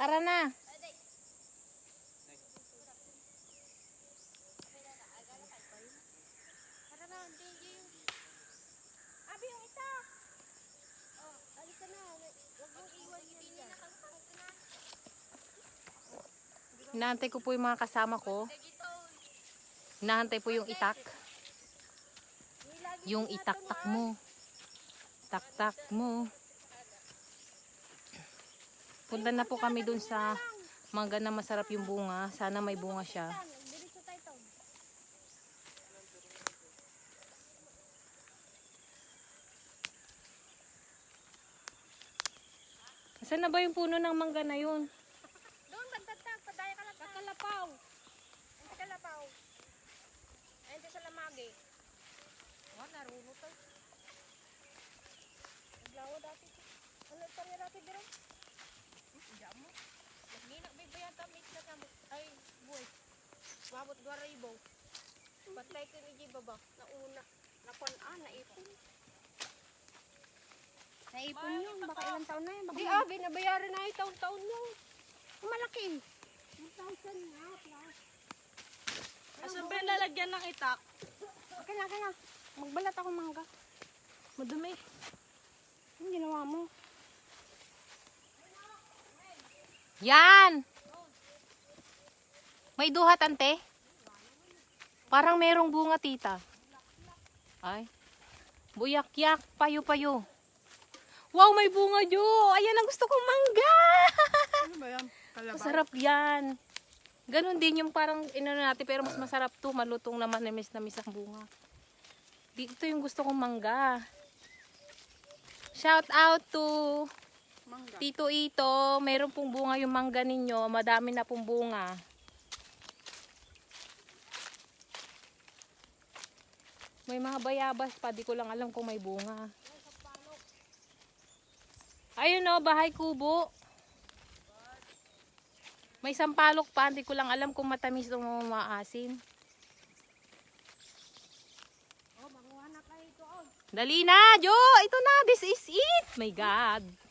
Tara na. Abi yung itak. Oh, alis ka na. Huwag mong iwan yan dyan. Hinahantay ko po yung mga kasama ko. Hinahantay po yung itak. Yung itak-tak mo. Tak-tak mo. Punta na po kami dun sa mangga na masarap yung bunga. Sana may bunga siya. Diretso tayo to. Saan na ba yung puno ng mangga na yun? Doon, bantatag. Padaya ka lang. Kakalapaw. Ang kakalapaw. Ayun tayo sa lamagi. Oh, naruno to. Naglawa dati. Ano pa niya dati, Biro? Diyan mo. Nagninak bibayan tamit na kamo. Ay, boy. Mabot 2,000. Patay ko ni Jiba ba? Nauna. Nakuan naipon. Naipon yun. Baka ilang taon na yun. Di binabayaran na yung taon-taon yun. Malaki. 1,000 nga. Asan ba yung lalagyan ng itak? Okay na. Magbalat ako mangga. Madumi. Ang ginawa mo. Yan! May duhat, ante? Parang merong bunga, tita. Ay. Buyak-yak, payo-payo. Wow, may bunga, Jo! Ayan ang gusto kong mangga! Ano ba yan? Kalabay? Masarap yan. Ganon din yung parang inano natin, pero mas masarap to. Malutong naman, namis ang bunga. Dito yung gusto kong mangga. Shout out to Mangga. Tito Ito. Meron pong bunga yung mangga ninyo. Madami na pong bunga. May mga bayabas pa. Di ko lang alam kung may bunga. Ayun o, bahay kubo. May sampalok pa. Di ko lang alam kung matamis o maasim. Oh, manguha na kayo ito. Dali na, Jo! Ito na! This is it! My God!